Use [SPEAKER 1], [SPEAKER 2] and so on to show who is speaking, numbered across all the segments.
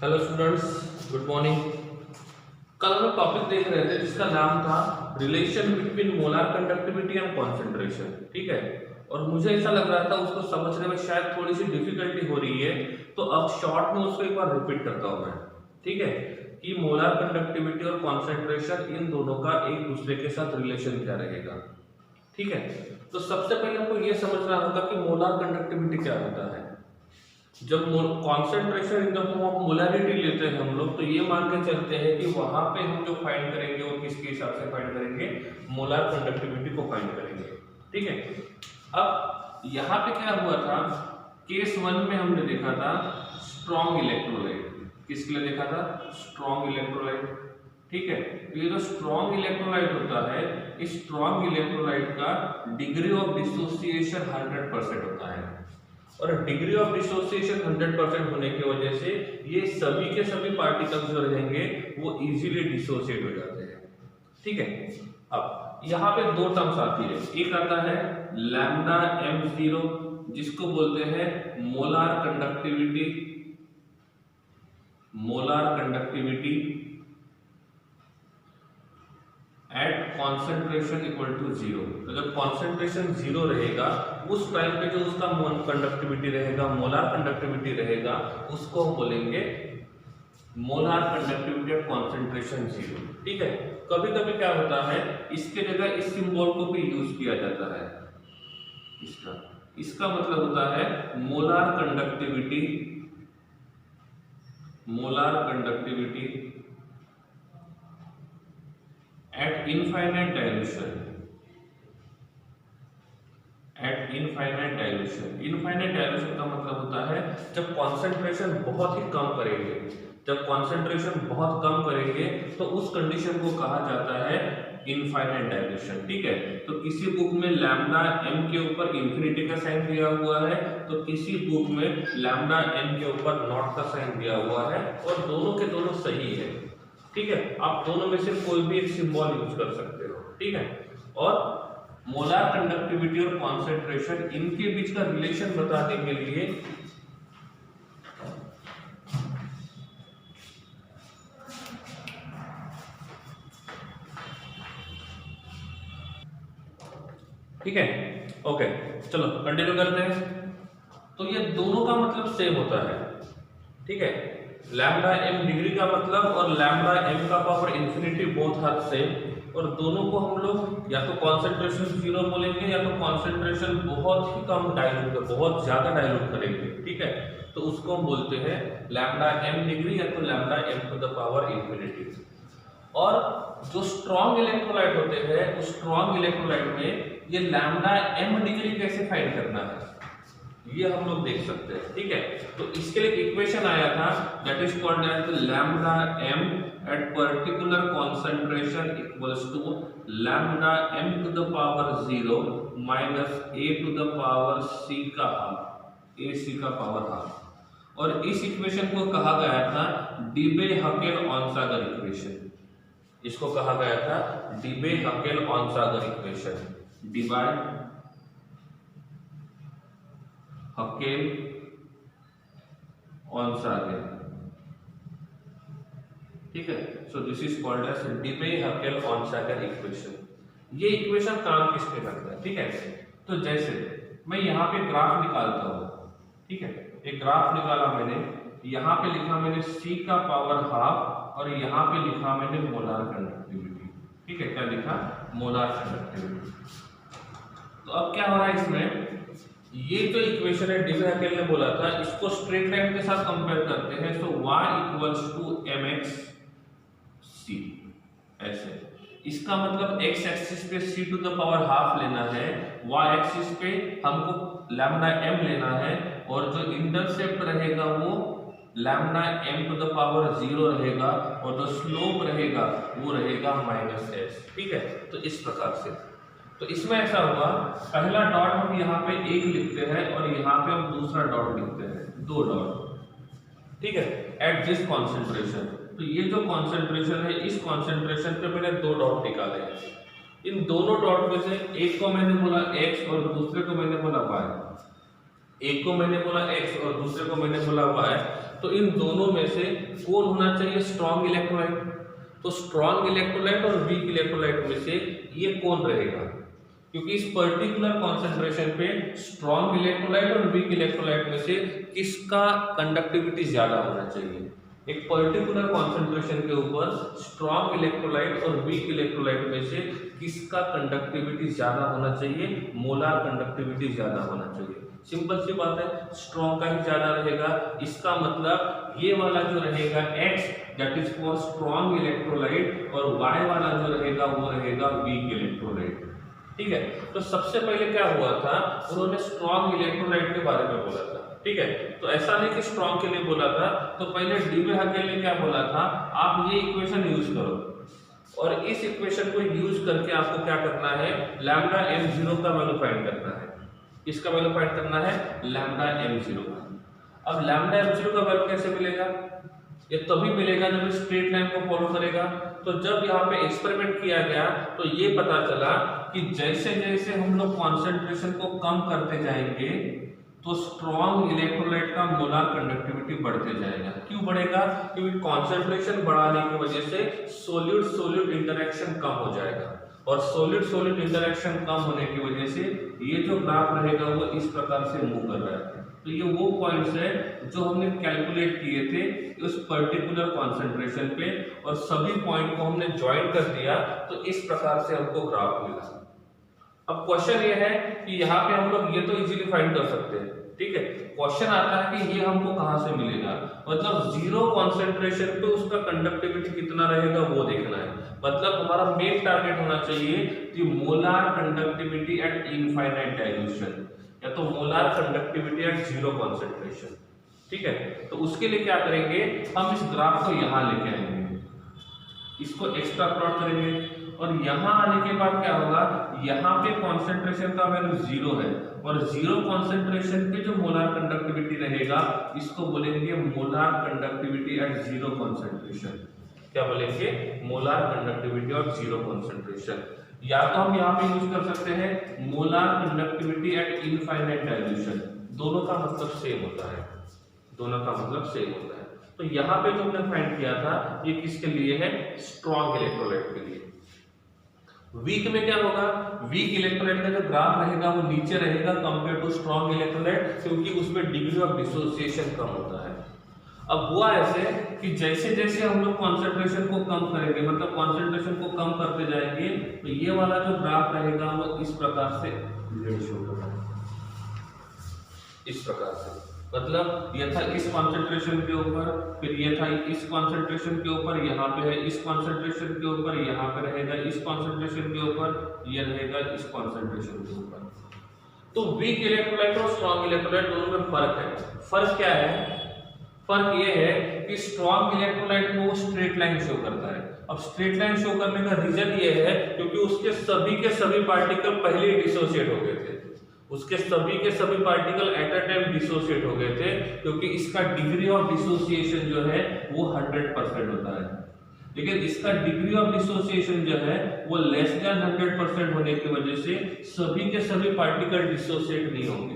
[SPEAKER 1] Hello students, good morning. कल हम topic देख रहे थे जिसका नाम था relation between molar conductivity and concentration. ठीक है, और मुझे ऐसा लग रहा था उसको समझने में शायद थोड़ी सी डिफिकल्टी हो रही है, तो अब शॉर्ट में उसको एक बार रिपीट करता हूं मैं। ठीक है, कि मोलार कंडक्टिविटी और कॉन्सेंट्रेशन इन दोनों का एक दूसरे के साथ रिलेशन क्या रहेगा। ठीक है, तो सबसे पहले हमको ये समझना होगा कि मोलार कंडक्टिविटी क्या होता है। जब concentration in the form of molarity लेते हैं हम लोग, तो ये मान के चलते हैं कि वहां पे हम जो फाइंड करेंगे वो किसके हिसाब से फाइंड करेंगे, मोलार कंडक्टिविटी को फाइंड करेंगे। ठीक है, अब यहाँ पे क्या हुआ था, केस 1 में हमने देखा था स्ट्रॉन्ग इलेक्ट्रोलाइट। किसके लिए देखा था? Strong electrolyte. ठीक है, तो ये जो स्ट्रॉन्ग इलेक्ट्रोलाइट होता है, इस स्ट्रॉन्ग इलेक्ट्रोलाइट का डिग्री ऑफ डिसोसिएशन 100% होता है, और डिग्री ऑफ डिसोसिएशन 100% होने की वजह से ये सभी के सभी पार्टिकल्स जो रहेंगे वो इजीली डिसोसिएट हो जाते हैं। ठीक है, अब यहाँ पे दो टर्म्स आती है, एक आता है लैम्डा m0 जिसको बोलते हैं molar conductivity. Molar conductivity at concentration equal to 0। तो जब कॉन्सेंट्रेशन 0 रहेगा उस टाइम पे जो उसका कंडक्टिविटी रहेगा, मोलार कंडक्टिविटी रहेगा, उसको हम बोलेंगे मोलार कंडक्टिविटी एट कॉन्सेंट्रेशन 0। ठीक है, कभी कभी क्या होता है, इसके जगह इस सिंबल को भी यूज किया जाता है। इसका मतलब होता है molar conductivity. Molar conductivity at infinite dilution. Eight infinite dilution. Infinite dilution का मतलब होता है जब कॉन्सेंट्रेशन बहुत ही कम करेंगे। जब कॉन्सेंट्रेशन बहुत कम करेंगे तो उस कंडीशन को कहा जाता है इनफाइनाइट डाइल्यूशन। ठीक है, तो किसी बुक में लैम्डा m के ऊपर इंफिनिटी का साइन दिया हुआ है, तो किसी बुक में लैम्डा m के ऊपर नॉट का साइन दिया हुआ है, और दोनों के दोनों सही है। ठीक है, आप दोनों में से कोई भी एक सिंबल यूज कर सकते हो। ठीक है, और मोलार कंडक्टिविटी और कॉन्सेंट्रेशन इनके बीच का रिलेशन बताने के लिए ठीक है, ओके, चलो कंटिन्यू करते हैं। तो ये दोनों का मतलब सेम होता है। ठीक है, लैम्डा m डिग्री का मतलब और लैम्डा m का power infinity both are same, और दोनों को हम लोग या तो कॉन्सेंट्रेशन 0 बोलेंगे या तो कॉन्सेंट्रेशन बहुत ही कम डाइल्यूट, बहुत ज्यादा डाइल्यूट करेंगे। ठीक है, तो उसको हम बोलते हैं लैम्डा m डिग्री या तो lambda m to the power infinity. और जो स्ट्रॉन्ग इलेक्ट्रोलाइट होते हैं, उस स्ट्रॉन्ग इलेक्ट्रोलाइट में ये लैम्डा m डिग्री कैसे फाइंड करना है ये हम लोग देख सकते हैं। ठीक है, तो इसके लिए इक्वेशन आया था that is called as lambda m at particular concentration equals to lambda m to the power 0 minus a to the power c का हाफ, ac का पावर हाफ। और इस इक्वेशन को कहा गया था डीबे-हकेल-ऑनसागर इक्वेशन। इसको कहा गया था Debye Huckel Onsager equation. Debye Huckel Onsager. ठीक है, so this is called as Debye Huckel Onsager equation. ये इक्वेशन काम किस पे करता है? ठीक है, तो जैसे मैं यहाँ पे ग्राफ निकालता हूँ। ठीक है, एक ग्राफ निकाला मैंने, यहाँ पे लिखा मैंने c का पावर हाफ और यहाँ पे लिखा मैंने मोलार कंडक्टिविटी। ठीक है, क्या लिखा? Molar conductivity. तो अब क्या हो रहा है इसमें, ये जो इक्वेशन है डीबे-हकेल ने बोला था, इसको स्ट्रेट लाइन के साथ कंपेयर करते हैं। So y equals to mx c, ऐसे। इसका मतलब x एक्सिस पे c to the power half लेना है, y एक्सिस पे हमको लैम्डा m लेना है, और जो इंटरसेप्ट रहेगा वो lambda m to the power 0 रहेगा, और जो स्लोप रहेगा वो रहेगा -s। ठीक है, तो इस प्रकार से। तो इसमें ऐसा हुआ, पहला डॉट हम यहाँ पे 1 लिखते हैं और यहाँ पे हम दूसरा डॉट लिखते हैं, 2 डॉट। ठीक है, एट दिस कॉन्सेंट्रेशन। तो ये जो कॉन्सेंट्रेशन है, इस कॉन्सेंट्रेशन पे मैंने 2 डॉट निकाले हैं। इन दोनों डॉट में से एक को मैंने बोला x और दूसरे को मैंने बोला y। एक को मैंने बोला x और दूसरे को मैंने बोला y। तो इन दोनों में से कौन होना चाहिए स्ट्रॉन्ग इलेक्ट्रोलाइट। तो स्ट्रॉन्ग इलेक्ट्रोलाइट और वीक इलेक्ट्रोलाइट में से ये कौन रहेगा, क्योंकि इस पर्टिकुलर कॉन्सेंट्रेशन पे स्ट्रॉन्ग इलेक्ट्रोलाइट और वीक इलेक्ट्रोलाइट में से किसका कंडक्टिविटी ज्यादा होना चाहिए। एक पर्टिकुलर कॉन्सेंट्रेशन के ऊपर स्ट्रॉन्ग इलेक्ट्रोलाइट और वीक इलेक्ट्रोलाइट में से किसका कंडक्टिविटी ज्यादा होना चाहिए, मोलार कंडक्टिविटी ज्यादा होना चाहिए। सिंपल सी बात है, स्ट्रॉन्ग का ही ज्यादा रहेगा। इसका मतलब ये वाला जो रहेगा X that is for strong electrolyte और Y वाला जो रहेगा वो रहेगा वीक इलेक्ट्रोलाइट। ठीक है, तो सबसे पहले क्या हुआ था, उन्होंने स्ट्रॉन्ग इलेक्ट्रोलाइट के बारे में बोला था। ठीक है, तो ऐसा नहीं कि स्ट्रॉन्ग के लिए बोला था, तो पहले डी में हकेल ने क्या बोला था, आप ये इक्वेशन यूज करो और इस इक्वेशन को यूज करके आपको क्या करना है, लैम्डा m0 का वैल्यू फाइंड करना है। इसका वैल्यू फाइंड करना है लैम्डा m0 का। अब लैम्डा m0 का वैल्यू कैसे मिलेगा, ये तभी मिलेगा जब स्ट्रेट लाइन को फॉलो करेगा। तो जब यहाँ पे एक्सपेरिमेंट किया गया तो ये पता चला कि जैसे जैसे हम लोग कॉन्सेंट्रेशन को कम करते जाएंगे तो स्ट्रॉन्ग इलेक्ट्रोलाइट का मोलार कंडक्टिविटी बढ़ते जाएगा। क्यों बढ़ेगा, क्योंकि कॉन्सेंट्रेशन बढ़ाने की वजह से सोल्यूट सोल्यूट इंटरेक्शन कम हो जाएगा और सोलिड सोलिड इंटरेक्शन कम होने की वजह से ये जो ग्राफ रहेगा वो इस प्रकार से मूव कर रहा है। तो ये वो पॉइंट्स है जो हमने कैलकुलेट किए थे उस पर्टिकुलर कॉन्सेंट्रेशन पे और सभी पॉइंट को हमने ज्वाइन कर दिया तो इस प्रकार से हमको ग्राफ मिला। अब क्वेश्चन ये है कि यहाँ पे हम लोग ये तो इजीली फाइंड कर सकते हैं। ठीक है, क्वेश्चन आता है कि ये हमको कहाँ से मिलेगा, मतलब जीरो कॉन्सेंट्रेशन पे उसका कंडक्टिविटी कितना रहेगा वो देखना है। मतलब हमारा मेन टारगेट होना चाहिए कि molar conductivity at infinite dilution या तो molar conductivity eight zero concentration. ठीक है, तो उसके लिए क्या करेंगे, हम इस ग्राफ को यहाँ लेके आएंगे, इसको एक्स्ट्रा प्लॉट करेंगे और यहाँ आने के बाद क्या होगा, यहाँ पे कॉन्सेंट्रेशन का वैल्यू जीरो है और जीरो कॉन्सेंट्रेशन पे जो मोलार कंडक्टिविटी रहेगा इसको बोलेंगे molar conductivity eight zero concentration. क्या बोलेंगे, मोलार कंडक्टिविटी और जीरो कॉन्सेंट्रेशन। या तो हम यहाँ पे यूज कर सकते हैं molar conductivity at infinite dilution, दोनों का मतलब सेम होता है, दोनों का मतलब सेम होता है। तो यहाँ पे जो हमने फाइंड किया था ये किसके लिए है, स्ट्रॉन्ग इलेक्ट्रोलाइट के लिए। वीक में क्या होगा, वीक इलेक्ट्रोलाइट का जो ग्राफ रहेगा वो नीचे रहेगा कंपेयर टू स्ट्रॉन्ग इलेक्ट्रोलाइट, क्योंकि उसमें डिग्री ऑफ डिसोसिएशन कम होता है। अब हुआ ऐसे कि जैसे जैसे हम लोग कॉन्सेंट्रेशन को कम करेंगे, मतलब कॉन्सेंट्रेशन को कम करते जाएंगे तो ये वाला जो ग्राफ रहेगा वो इस प्रकार से शो होगा, इस प्रकार से। मतलब ये था इस कॉन्सेंट्रेशन के ऊपर, फिर ये था इस कॉन्सेंट्रेशन के ऊपर, यहाँ पे है इस कॉन्सेंट्रेशन के ऊपर, यहाँ पे रहेगा इस कॉन्सेंट्रेशन के ऊपर, ये रहेगा इस कॉन्सेंट्रेशन के ऊपर। तो वीक इलेक्ट्रोलाइट और स्ट्रॉन्ग इलेक्ट्रोलाइट दोनों में फर्क है। फर्क क्या है, फर्क ये है कि स्ट्रॉन्ग इलेक्ट्रोलाइट में वो स्ट्रेट लाइन शो करता है। अब स्ट्रेट लाइन शो करने का रीजन ये है क्योंकि उसके सभी के सभी पार्टिकल पहले ही डिसोसिएट हो गए थे, उसके सभी के सभी particle at a time dissociate हो गए थे, क्योंकि इसका डिग्री ऑफ डिसोसिएशन जो है वो 100% होता है। लेकिन इसका डिग्री ऑफ डिसोसिएशन जो है वो लेस देन 100% होने की वजह से सभी के सभी पार्टिकल डिसोसिएट नहीं होंगे।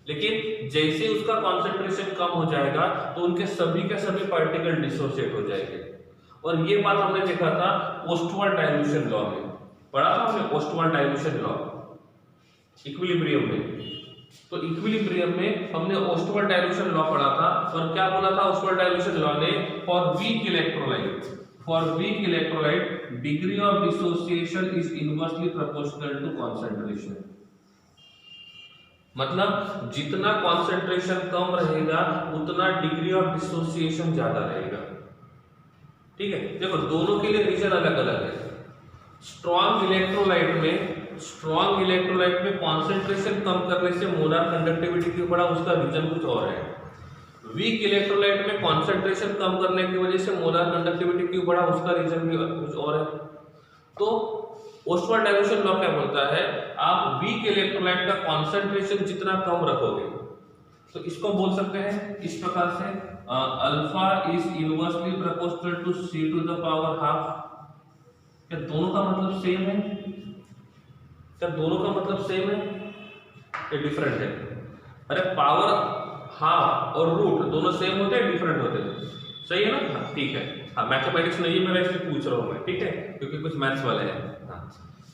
[SPEAKER 1] लेकिन जैसे उसका कॉन्सेंट्रेशन कम हो जाएगा तो उनके सभी के सभी पार्टिकल डिसोसिएट हो जाएंगे। और ये बात हमने देखा था ओस्टवाल्ड डाइल्यूशन लॉ में, पढ़ा था हमने ओस्टवाल्ड डाइल्यूशन लॉ इक्विलिब्रियम में। तो इक्विलिब्रियम में हमने ओस्टवाल्ड डाइल्यूशन लॉ पढ़ा था और क्या बोला था ओस्टवाल्ड डाइल्यूशन लॉ ने, for weak electrolyte degree of dissociation is inversely proportional to concentration. मतलब जितना कॉन्सेंट्रेशन कम रहेगा उतना डिग्री ऑफ डिसोसिएशन ज्यादा रहेगा। ठीक है, देखो दोनों के लिए रीजन अलग अलग है। स्ट्रॉन्ग इलेक्ट्रोलाइट में कॉन्सेंट्रेशन कम करने से मोलार कंडक्टिविटी क्यों बढ़ा, उसका रीजन कुछ और है। वीक इलेक्ट्रोलाइट में कॉन्सेंट्रेशन कम करने की वजह से मोलार कंडक्टिविटी क्यों बढ़ा, उसका रीजन भी कुछ और है। तो ओस्टवाल्ड डाइल्यूशन लॉ क्या बोलता है, आप वीक इलेक्ट्रोलाइट का कॉन्सेंट्रेशन जितना कम रखोगे तो इसको बोल सकते हैं इस प्रकार से, alpha is inversely proportional to c to the power half. क्या दोनों का मतलब सेम है, क्या दोनों का मतलब सेम है या डिफरेंट है? अरे पावर हाफ और रूट दोनों सेम होते हैं डिफरेंट होते हैं, सही है ना? हाँ ठीक है। हाँ मैथमेटिक्स नहीं है मेरा, इसलिए पूछ रहा हूँ मैं, ठीक है, क्योंकि कुछ मैथ्स वाले हैं। हाँ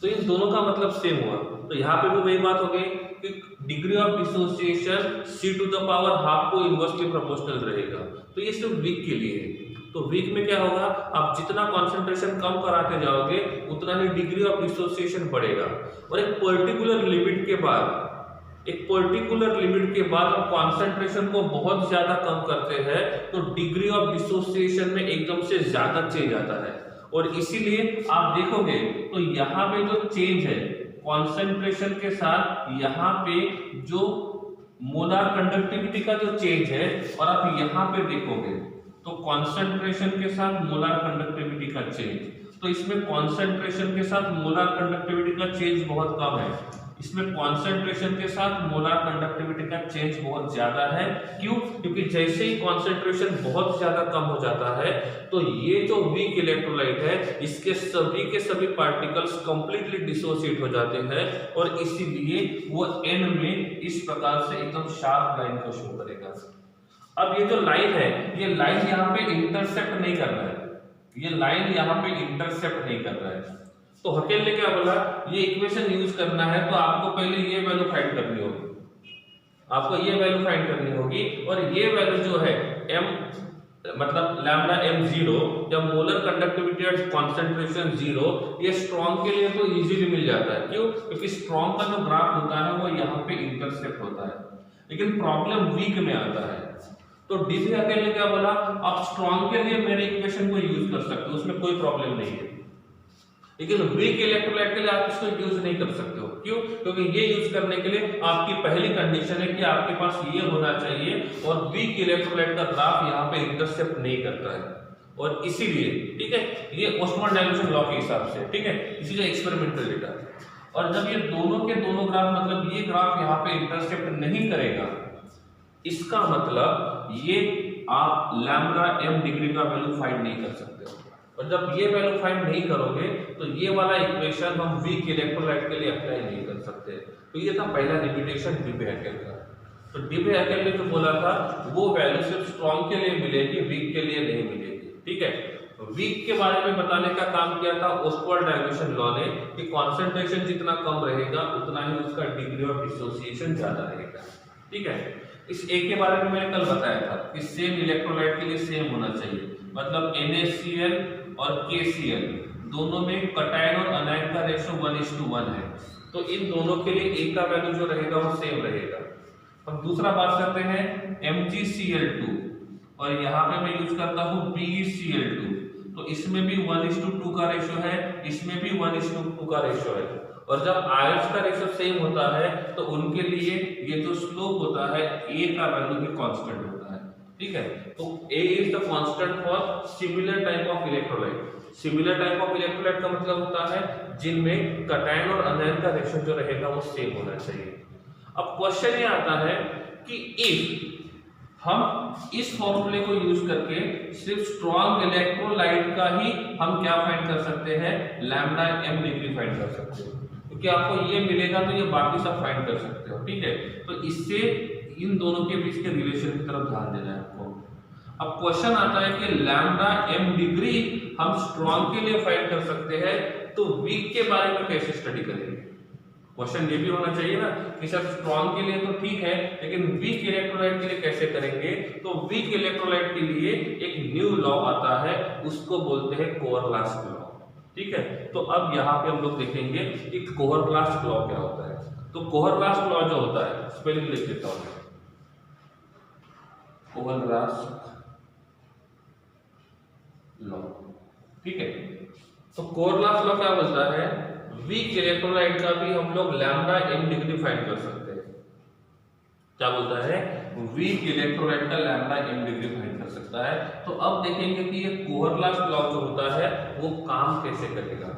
[SPEAKER 1] तो इन दोनों का मतलब सेम हुआ, तो यहाँ पे भी वही बात हो गई कि degree of dissociation c to the power half को इनवर्सली प्रोपोर्शनल रहेगा। तो ये सिर्फ वीक के लिए है। तो वीक में क्या होगा, आप जितना कॉन्सेंट्रेशन कम कराते जाओगे उतना ही डिग्री ऑफ डिसोसिएशन बढ़ेगा, और एक पर्टिकुलर लिमिट के बाद हम कॉन्सेंट्रेशन को बहुत ज्यादा कम करते हैं तो डिग्री ऑफ डिसोसिएशन में एकदम से ज्यादा चेंज आता है। और इसीलिए आप देखोगे तो यहाँ पे जो चेंज है कॉन्सेंट्रेशन के साथ, यहाँ पे जो मोलार कंडक्टिविटी का जो चेंज है, और आप यहाँ पे देखोगे तो कॉन्सेंट्रेशन के साथ मोलार कंडक्टिविटी का चेंज, तो इसमें कॉन्सेंट्रेशन के साथ मोलार कंडक्टिविटी का चेंज बहुत कम है, इसमें कॉन्सेंट्रेशन के साथ मोलार कंडक्टिविटी का चेंज बहुत ज्यादा है। क्यों? क्योंकि जैसे ही कॉन्सेंट्रेशन बहुत ज्यादा कम हो जाता है तो ये जो वीक इलेक्ट्रोलाइट है इसके सभी पार्टिकल्स कंप्लीटली डिसोसिएट हो जाते हैं, और इसीलिए वो एंड में इस प्रकार से एकदम शार्प लाइन को शो करेगा। अब ये जो लाइन है, ये लाइन यहाँ पे इंटरसेप्ट नहीं कर रहा है, ये लाइन यहाँ पे इंटरसेप्ट नहीं कर रहा है। तो हकेल ने क्या बोला, ये इक्वेशन यूज करना है तो आपको पहले ये वैल्यू फाइंड करनी होगी, और ये वैल्यू जो है m मतलब लैम्डा m0, जब मोलर कंडक्टिविटी एट कॉन्सेंट्रेशन 0, ये स्ट्रॉन्ग के लिए तो इजीली मिल जाता है। क्यों? क्योंकि स्ट्रॉन्ग का जो ग्राफ होता है वो यहाँ पे इंटरसेप्ट होता है, लेकिन प्रॉब्लम वीक में आता है। तो डीवी हकेल ने क्या बोला, आप स्ट्रॉन्ग के लिए मेरे इक्वेशन को यूज कर सकते हो, उसमें कोई प्रॉब्लम नहीं है, लेकिन वीक इलेक्ट्रोलाइट के लिए आप इसको यूज नहीं कर सकते हो। क्यों? क्योंकि ये यूज करने के लिए आपकी पहली कंडीशन है कि आपके पास ये होना चाहिए, और वीक इलेक्ट्रोलाइट का ग्राफ यहाँ पे इंटरसेप्ट नहीं करता है, और इसीलिए ठीक है ये ओस्टमन डाइल्यूशन लॉ के हिसाब से, ठीक है, इसी जो एक्सपेरिमेंटल डेटा। और जब ये दोनों के दोनों ग्राफ, मतलब ये ग्राफ यहाँ पे इंटरसेप्ट नहीं करेगा, इसका मतलब ये आप लैम्डा m डिग्री का वैल्यू फाइंड नहीं कर सकते हो, और जब ये वैल्यू फाइंड नहीं करोगे तो ये वाला इक्वेशन हम वीक इलेक्ट्रोलाइट के लिए अप्लाई नहीं कर सकते। तो ये था पहला लिमिटेशन डीबी हैकेल का। तो डीबी हैकेल ने जो बोला था वो वैल्यू सिर्फ स्ट्रॉन्ग के लिए मिलेगी, वीक के लिए नहीं मिलेगी, ठीक है। वीक के बारे में बताने का काम किया था ओस्टवाल्ड डाइल्यूशन लॉ ने कि कॉन्सेंट्रेशन जितना कम रहेगा उतना ही उसका डिग्री ऑफ डिसोसिएशन ज्यादा रहेगा, ठीक है। इस ए के बारे में मैंने कल बताया था कि सेम इलेक्ट्रोलाइट के लिए सेम होना चाहिए, मतलब NaCl और KCl दोनों में कटायन और अनायन का रेशो 1:1 है, तो इन दोनों के लिए ए का वैल्यू जो रहेगा वो सेम रहेगा। अब दूसरा बात करते हैं MgCl2, और यहाँ पे मैं यूज करता हूँ BeCl2, तो इसमें भी 1:2 का रेशो है, इसमें भी 1:2 का रेशो है, और जब आयंस का रेशो सेम होता है तो उनके लिए ये जो स्लोप होता है ए का वैल्यू भी कांस्टेंट होता है, ठीक है। तो A is the constant for similar type of electrolyte. Similar type of electrolyte का मतलब होता है जिनमें कटायन और अनायन का रेशो जो रहेगा वो सेम होना चाहिए। अब क्वेश्चन ये आता है कि इफ हम इस फॉर्मूले को यूज करके सिर्फ स्ट्रॉन्ग इलेक्ट्रोलाइट का ही हम क्या फाइंड कर सकते हैं, लैम्डा m डिग्री फाइंड कर सकते हो, क्योंकि आपको ये मिलेगा तो ये बाकी सब फाइंड कर सकते हो, ठीक है। तो इससे इन दोनों के बीच के रिलेशन की तरफ ध्यान देना है आपको। अब क्वेश्चन आता है कि लैम्डा m डिग्री हम स्ट्रॉन्ग के लिए फाइंड कर सकते हैं, तो वीक के बारे में कैसे स्टडी करेंगे। क्वेश्चन ये भी होना चाहिए ना कि सर स्ट्रॉन्ग के लिए तो ठीक है, लेकिन वीक इलेक्ट्रोलाइट के लिए कैसे करेंगे। तो वीक इलेक्ट्रोलाइट के लिए एक न्यू लॉ आता है, उसको बोलते हैं कोहरलास्ट लॉ, ठीक है। तो अब यहाँ पे हम लोग देखेंगे कि कोहरलास्ट लॉ क्या होता है। तो कोहरलास्ट लॉ जो होता है, स्पेलिंग लिख देता हूँ, कोहरलास्ट लॉ, ठीक है। तो कोहरलास्ट लॉ क्या बोलता है, वीक इलेक्ट्रोलाइट का भी हम लोग लैम्डा m डिग्री फाइंड कर सकते हैं। क्या बोलता है, वीक इलेक्ट्रोलाइट का लैम्डा m डिग्री फाइंड कर सकता है। तो अब देखेंगे कि ये कोहरलास्ट लॉ जो होता है वो काम कैसे करेगा।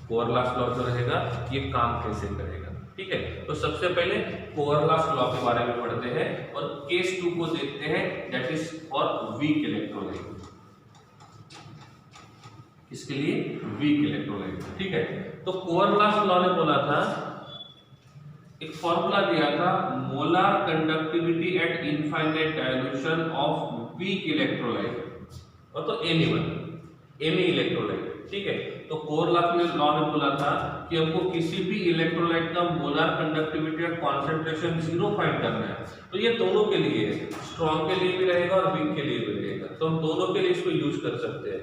[SPEAKER 1] कोहरलास्ट लॉ जो रहेगा ये काम कैसे करेगा, ठीक है। तो सबसे पहले कोहरलास्ट लॉ के बारे में पढ़ते हैं और केस 2 को देखते हैं, that is for weak electrolyte. इसके लिए वीक इलेक्ट्रोलाइट, ठीक है। तो कोहरलास्ट लॉ ने बोला था एक फॉर्मूला दिया था molar conductivity at infinite dilution of weak electrolyte, और तो एनी इलेक्ट्रोलाइट, ठीक है। तो कोरलॉफ ने लॉ ने बोला था कि हमको किसी भी इलेक्ट्रोलाइट का मोलार कंडक्टिविटी और कॉन्सेंट्रेशन 0 फाइंड करना है। तो ये दोनों के लिए है, स्ट्रॉन्ग के लिए भी रहेगा और वीक के लिए भी रहेगा, तो हम दोनों के लिए इसको यूज कर सकते हैं।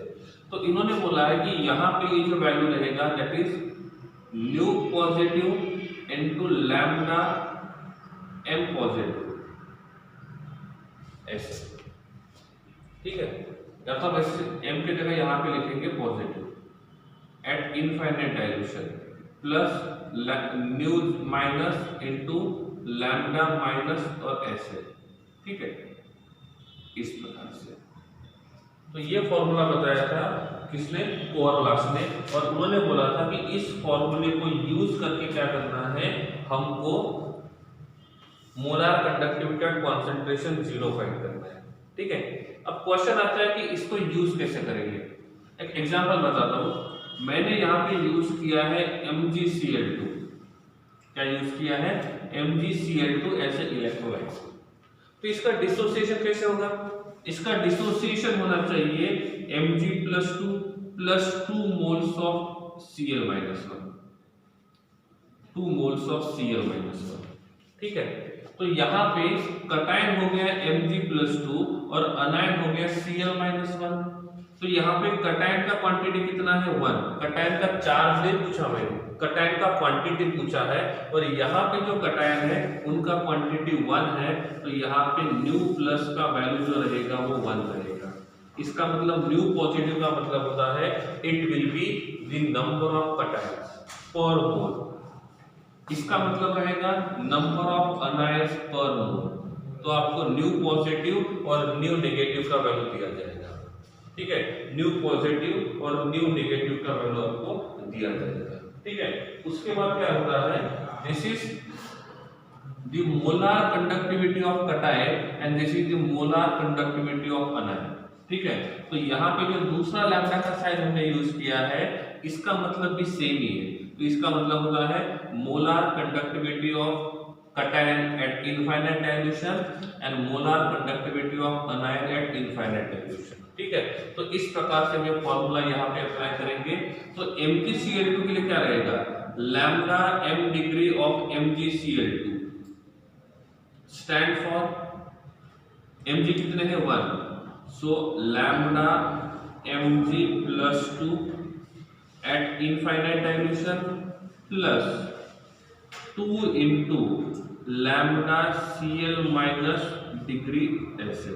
[SPEAKER 1] तो इन्होंने बोला है कि यहाँ पे ये जो वैल्यू रहेगा that is nu positive into lambda m positive, ऐसे, ठीक है। या तो वैसे एम की जगह यहाँ पे लिखेंगे positive eight infinite dilution plus new minus into lambda minus और ऐसे, ठीक है, इस प्रकार से। तो ये फॉर्मूला बताया था किसने, कोरलॉफ ने, और उन्होंने बोला था कि इस फॉर्मूले को यूज करके क्या करना है, हमको मोलार कंडक्टिविटी और कॉन्सेंट्रेशन 0 फाइंड करना है, ठीक है। अब क्वेश्चन आता है कि इसको यूज कैसे करेंगे। एक एग्जांपल बताता हूं, मैंने यहाँ पे यूज किया है MgCl2, क्या यूज किया है, MgCl2 ऐसे इलेक्ट्रोलाइट। तो इसका डिसोसिएशन कैसे होगा, इसका डिसोसिएशन होना चाहिए Mg+2 plus 2 moles of Cl-1, 2 moles of Cl-1, ठीक है। तो यहाँ पे कटायन हो गया Mg+2 और अनायन हो गया Cl-1। तो यहाँ पे कटायन का क्वांटिटी कितना है 1, कटायन का चार्ज नहीं पूछा मैंने, कटायन का क्वांटिटी पूछा है, और यहाँ पे जो कटायन है उनका क्वांटिटी 1 है, तो यहाँ पे न्यू प्लस का वैल्यू जो रहेगा वो 1 रहेगा। इसका मतलब न्यू पॉजिटिव का मतलब होता है it will be the number of cations पर मोल, इसका मतलब रहेगा नंबर ऑफ अनायंस पर मोल। तो आपको न्यू पॉजिटिव और न्यू नेगेटिव का वैल्यू दिया जाएगा, ठीक है, न्यू पॉजिटिव और न्यू नेगेटिव का वैल्यू आपको दिया जाएगा, ठीक है। उसके बाद क्या होता है, this is the molar conductivity of cation and this is the molar conductivity of अनायन, ठीक है। तो यहाँ पे जो दूसरा लैम्डा का साइन हमने यूज किया है इसका मतलब भी सेम ही है, तो इसका मतलब होता है molar conductivity of cation at infinite dilution and molar conductivity of अनायन eight infinite dilution, ठीक है। तो इस प्रकार से हम फॉर्मूला यहाँ पे अप्लाई करेंगे। तो MgCl2 के लिए क्या रहेगा, lambda m degree of MgCl2 stand for Mg कितने हैं 1, सो lambda Mg+2 eight infinite dilution plus 2 into lambda Cl- degree ऐसे,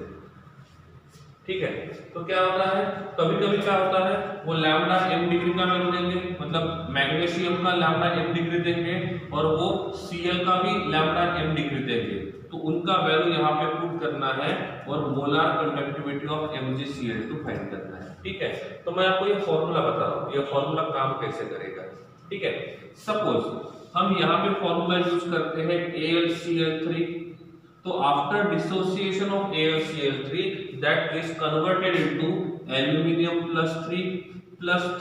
[SPEAKER 1] ठीक है। तो क्या होता है, कभी कभी क्या होता है वो लैम्डा m डिग्री का वैल्यू देंगे, मतलब मैग्नीशियम का लैम्डा m डिग्री देंगे और वो Cl का भी लैम्डा m डिग्री देंगे, तो उनका वैल्यू यहाँ पे पुट करना है और molar conductivity of MgCl2 find करना है, ठीक है। तो मैं आपको ये फॉर्मूला बता रहा हूँ, ये फॉर्मूला काम कैसे करेगा, ठीक है। सपोज हम यहाँ पे फॉर्मूला यूज करते हैं AlCl3, तो after dissociation of AlCl3 that is converted into aluminium plus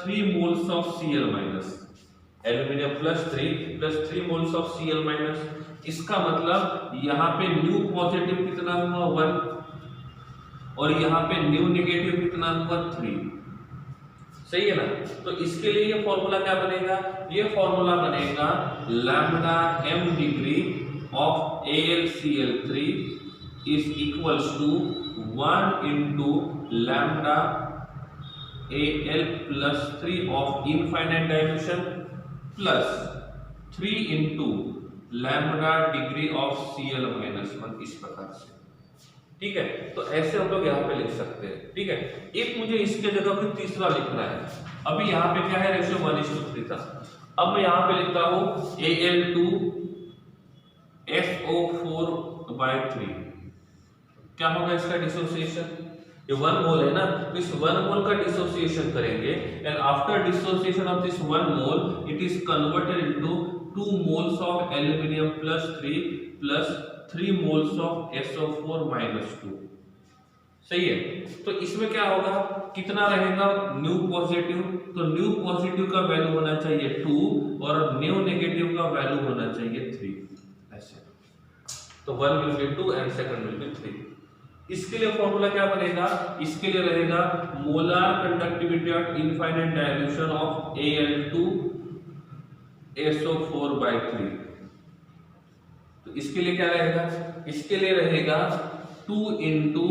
[SPEAKER 1] 3 moles of Cl-, aluminium plus 3 moles of Cl-, इसका मतलब यहाँ पे न्यू पॉजिटिव कितना हुआ 1 और यहाँ पे न्यू नेगेटिव कितना हुआ 3, सही है ना। तो इसके लिए ये फॉर्मूला क्या बनेगा, ये फॉर्मूला बनेगा lambda m degree of AlCl3 is equals to 1 into lambda Al+3 of infinite dilution plus 3 into lambda degree of Cl-1, इस प्रकार से, ठीक है। तो ऐसे हम लोग यहाँ पे लिख सकते हैं, ठीक है। एक मुझे इसके जगह पे तीसरा लिखना है, अभी यहाँ पे क्या है रेशियो 1:3 था, अब मैं यहाँ पे लिखता हूँ Al2SO4/3, क्या होगा इसका डिसोसिएशन, ये 1 मोल है ना, तो इस 1 मोल का डिसोसिएशन करेंगे and after dissociation of this 1 mole it is converted into 2 moles of aluminium +3 plus 3 moles of SO4-2, सही है। तो इसमें क्या होगा, कितना रहेगा न्यू पॉजिटिव, तो न्यू पॉजिटिव का वैल्यू होना चाहिए 2 और न्यू नेगेटिव का वैल्यू होना चाहिए 3, तो 1 will be 2 and second will be 3। इसके लिए फॉर्मूला क्या बनेगा, इसके लिए रहेगा molar conductivity at infinite dilution of Al2SO4/3। तो इसके लिए क्या रहेगा, इसके लिए रहेगा 2 into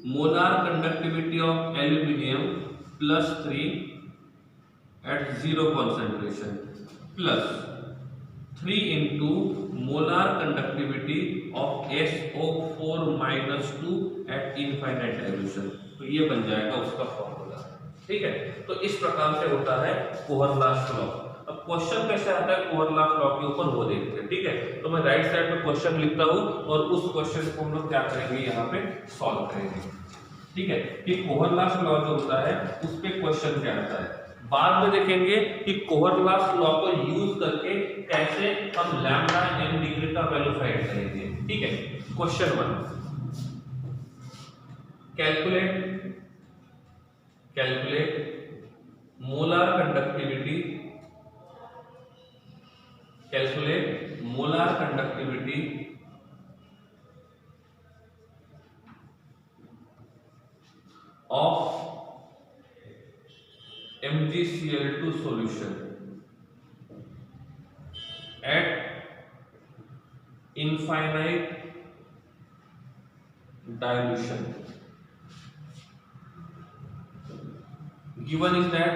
[SPEAKER 1] molar conductivity of aluminium +3 at 0 concentration plus 3 into molar conductivity of SO4-2 at infinite dilution. तो ये बन जाएगा उसका फॉर्मूला। ठीक है, तो इस प्रकार से होता है कोहरलास लॉ। अब क्वेश्चन कैसे आता है कोहरलास लॉ के ऊपर वो देखते हैं। ठीक है, तो मैं राइट साइड पे क्वेश्चन लिखता हूँ और उस क्वेश्चन को हम लोग क्या करेंगे, यहाँ पे सॉल्व करेंगे। ठीक है, कि कोहरलास लॉ जो होता है उस पे क्वेश्चन क्या आता है। बाद में देखेंगे कि कोहरलास लॉ को यूज करके कैसे हम लैम्डा एन डिग्री का वैल्यू फाइंड करेंगे। ठीक है, question 1, calculate molar conductivity of MgCl2 solution at infinite dilution. Given is that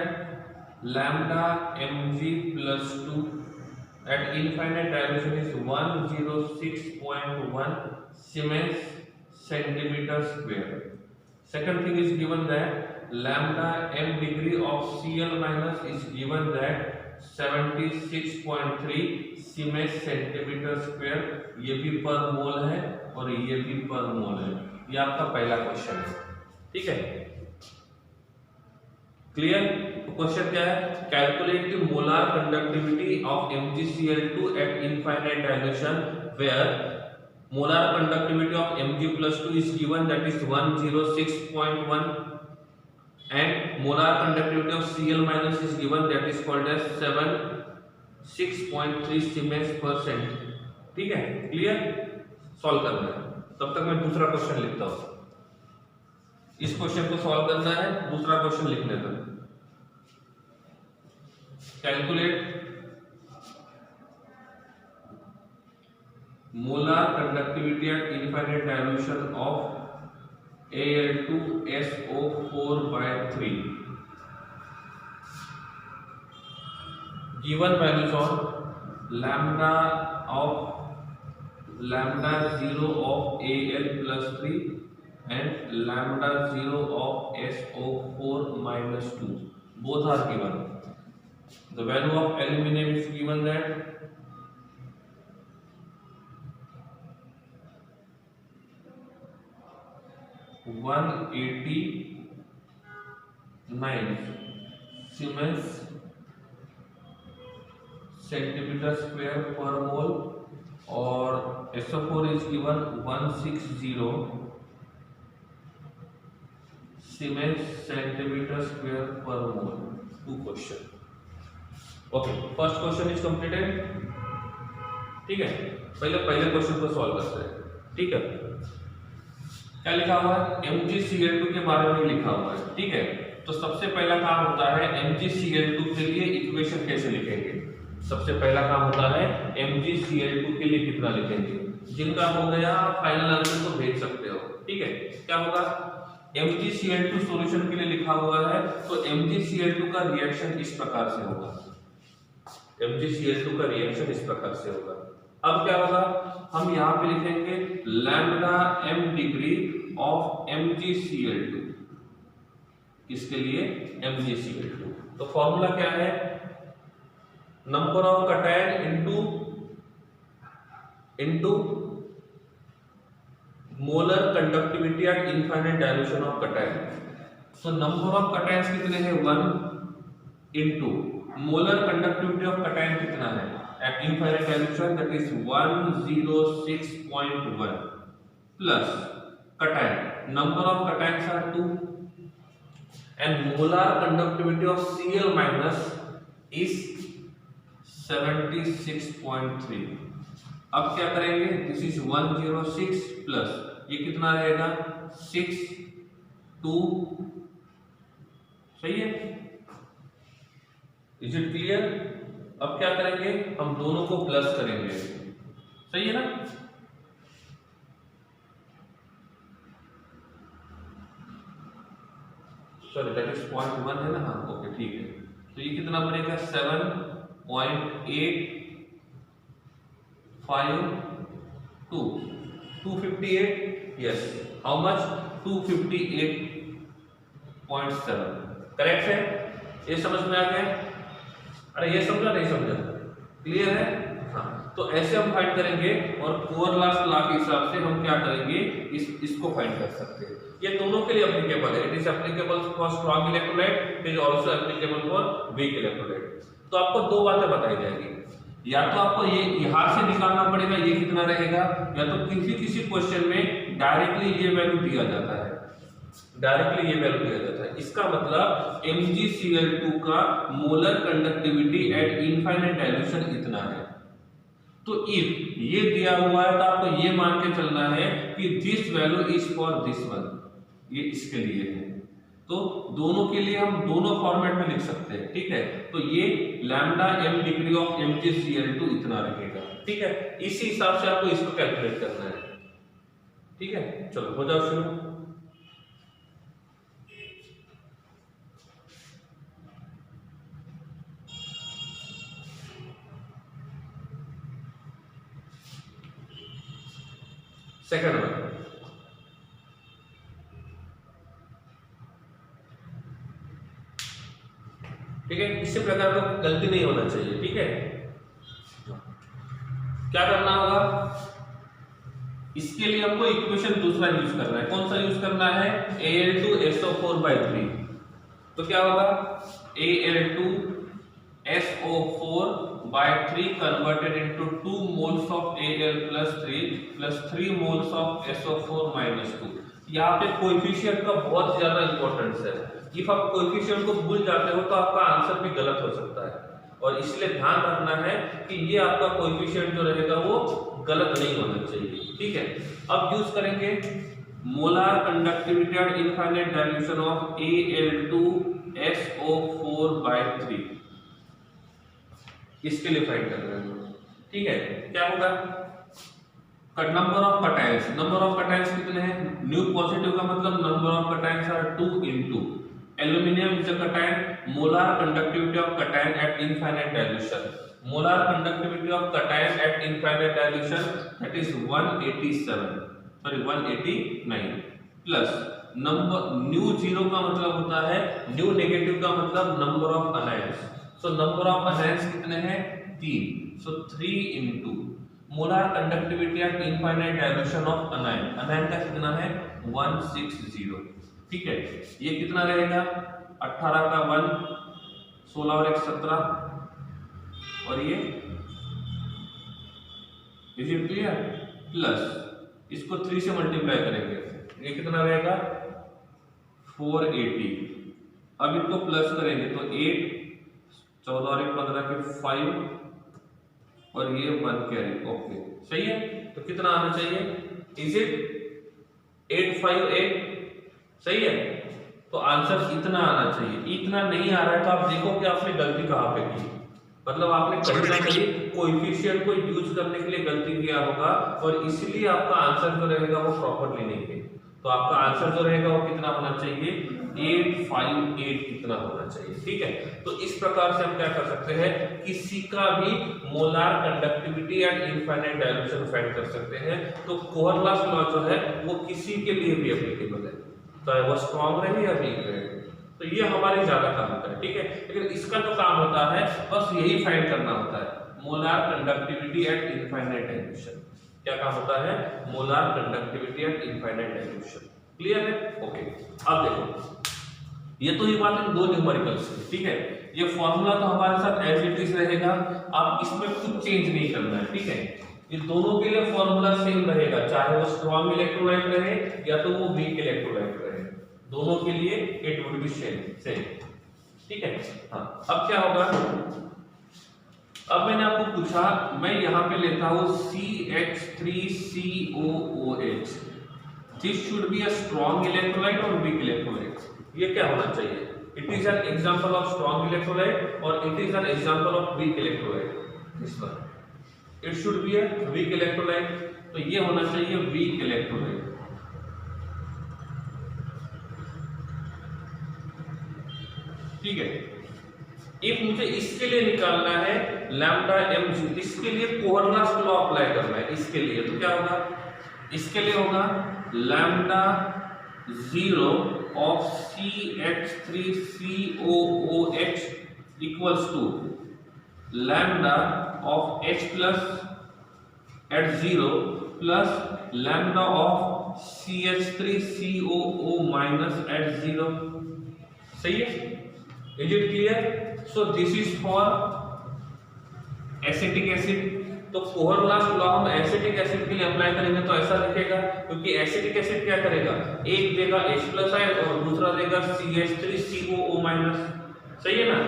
[SPEAKER 1] lambda Mg plus 2 at infinite dilution is 106.1 Siemens centimeter square. Second thing is given that lambda m degree of Cl minus is given that 76.3 Siemens centimeter square। ये भी पर मोल है और ये भी पर मोल है। ये आपका पहला क्वेश्चन है। ठीक है, क्लियर। तो क्वेश्चन क्या है, calculate the molar conductivity of MgCl2 at infinite dilution where molar conductivity of Mg plus 2 is given, that is 106.1, and molar conductivity of Cl minus is given, that is called as 76.3 Siemens per cent। ठीक है, clear. Solve करना है, तब तक मैं दूसरा question लिखता हूं। इस क्वेश्चन को सॉल्व करना है, दूसरा क्वेश्चन लिखने दो। Calculate molar conductivity at infinite dilution of Al2SO4/3। given values on lambda 0 of Al plus 3 and lambda 0 of SO4-2, both are given। the value of aluminum is given that 189 Siemens centimeter square per mole और SO4 is given 160 Siemens centimeter square per mole। two question। Okay, first question is completed. ठीक है, पहले question को solve करते हैं। ठीक है, क्या लिखा हुआ है, MgCl2 के बारे में लिखा हुआ है। ठीक है, तो सबसे पहला काम होता है MgCl2 के लिए इक्वेशन कैसे लिखेंगे। सबसे पहला काम होता है MgCl2 के लिए कितना लिखेंगे। जिनका हो गया फाइनल आंसर तो भेज सकते हो। ठीक है, क्या होगा, MgCl2 सॉल्यूशन के लिए लिखा हुआ है, तो MgCl2 का रिएक्शन इस प्रकार से होगा। MgCl2 का रिएक्शन इस प्रकार से होगा। अब क्या होगा, हम यहाँ पे लिखेंगे lambda m degree of MgCl2। किसके लिए, MgCl2। तो फॉर्मूला क्या है, number of cation into molar conductivity at infinite dilution of cation. So number of cations कितने हैं, 1 into molar conductivity of cation कितना है at infinite dilution, that is 106.1 plus cation, number of cations are 2 and molar conductivity of Cl minus is 76.3। अब क्या करेंगे, this is 106 plus ये कितना रहेगा 6 2, सही है, इज इट क्लियर। अब क्या करेंगे, हम दोनों को प्लस करेंगे, सही है ना। सॉरी दैट इज 0.1 है ना, हाँ ओके ठीक है। तो ये कितना बनेगा 7.852 258, यस हाउ मच 258.7, करेक्ट है। ये समझ में आ गया, अरे ये समझा नहीं समझा, क्लियर है। हाँ तो ऐसे हम फाइंड करेंगे और कोर लॉस लॉ के हिसाब से हम क्या करेंगे, इसको फाइंड कर सकते हैं। ये दोनों के लिए एप्लीकेबल है, it is applicable for strong electrolyte, it is also applicable for weak electrolyte. तो आपको दो बातें बताई जाएगी, या तो आपको ये यहां से निकालना पड़ेगा ये कितना रहेगा, या तो किसी क्वेश्चन में डायरेक्टली ये वैल्यू दिया जाता है, डायरेक्टली ये वैल्यू दिया जाता है। इसका मतलब MgCl2 का molar conductivity at infinite dilution इतना है। तो इफ ये दिया हुआ है तो आपको ये मान के चलना है कि this value is for this one, ये इसके लिए है। तो दोनों के लिए हम दोनों फॉर्मेट में लिख सकते हैं, ठीक है। तो ये lambda m degree of MgCl2 इतना रहेगा, ठीक है। इसी हिसाब से आपको इसको कैलकुलेट करना है, ठीक है। चलो हो जाओ शुरू। सेकंड वन, ठीक है। इसी प्रकार का गलती नहीं होना चाहिए, ठीक है। क्या करना होगा, इसके लिए हमको इक्वेशन दूसरा यूज करना है। कौन सा यूज करना है, Al2SO4/3। तो क्या होगा, Al2SO4/3 converted into 2 moles of Al + 3 moles of SO4-2। यहाँ पे कोएफिशिएंट का बहुत ज्यादा इंपॉर्टेंस है। इफ आप कोएफिशिएंट को भूल जाते हो तो आपका आंसर भी गलत हो सकता है, और इसलिए ध्यान रखना है कि ये आपका कोएफिशिएंट जो रहेगा वो गलत नहीं होना चाहिए, ठीक है। अब यूज करेंगे molar conductivity at infinite dilution of Al2SO4/3, इसके लिए फाइंड कर रहे हैं, ठीक है। क्या होगा, number of cations, number of cations कितने हैं, न्यू पॉजिटिव का मतलब number of cations are 2 into aluminium is a cation, molar conductivity of cation at infinite dilution, molar conductivity of cation at infinite dilution that is 189 plus number nu zero का मतलब होता है, nu negative का मतलब number of anions. So number of anions कितने हैं 3, so 3 into molar conductivity at infinite dilution of अनायन, अनायन का कितना है 160, ठीक है। ये कितना रहेगा 18 का 1, 16 और 1 17, और ये इज इट क्लियर, प्लस इसको 3 से मल्टीप्लाई करेंगे, ये कितना रहेगा 480। अब इनको प्लस करेंगे तो 8, 14 और 1 15 के 5, और ये 1 कैरी, ओके सही है। तो कितना आना चाहिए, इज इट 858, सही है। तो आंसर इतना आना चाहिए, इतना नहीं आ रहा है तो आप देखो कि आपने गलती कहां पे की, मतलब आपने कहीं ना कहीं कोएफिशिएंट को यूज करने के लिए गलती किया होगा, और इसलिए आपका आंसर जो रहेगा वो प्रॉपरली नहीं है। तो आपका आंसर जो रहेगा वो कितना होना चाहिए 858 कितना होना चाहिए, ठीक है। तो इस प्रकार से हम क्या कर सकते हैं, किसी का भी molar conductivity at infinite dilution find कर सकते हैं। तो कोहरलास लॉ जो है वो किसी के लिए भी एप्लीकेबल है, चाहे वो स्ट्रॉन्ग रहे या वीक रहे। तो ये हमारे ज्यादा काम होता है, ठीक है। लेकिन इसका जो काम होता है बस यही फाइंड करना होता है, molar conductivity at infinite dilution. क्या काम होता है, molar conductivity at infinite dilution, clear है, ओके। अब देखो ये तो ये बात है दो न्यूमेरिकल्स, ठीक है। ये फॉर्मूला तो हमारे साथ एज इट इज रहेगा, आप इसमें कुछ चेंज नहीं करना है, ठीक है। ये दोनों के लिए फॉर्मूला सेम रहेगा, चाहे वो स्ट्रॉन्ग इलेक्ट्रोलाइट रहे या तो वो वीक इलेक्ट्रोलाइट रहे, दोनों के लिए इट वुड बी सेम, ठीक है। हाँ अब क्या होगा, अब मैंने आपको पूछा, मैं यहाँ पे लेता हूँ CH3COOH, this should be a strong electrolyte और वीक इलेक्ट्रोलाइट। ये क्या होना चाहिए? It is an example of strong electrolyte और it is an example of weak electrolyte. इस पर it should be a weak electrolyte, तो ये होना चाहिए वीक इलेक्ट्रोलाइट। ठीक है। इफ मुझे इसके लिए निकालना है लैम्डा mg, इसके लिए कोहरलास लॉ अप्लाई करना है। इसके लिए तो क्या होगा? इसके लिए होगा lambda 0 of CH3COOH equals to lambda of H plus at 0 plus lambda of CH3COO minus at 0। सही है? Is it clear? So this is for acetic acid. तो कोहरलास लॉ हम एसिटिक एसिड के लिए अप्लाई करेंगे तो ऐसा दिखेगा, क्योंकि एसिटिक एसिड क्या करेगा? एक देगा H+ आयन और दूसरा देगा CH3COO माइनस। सही है ना?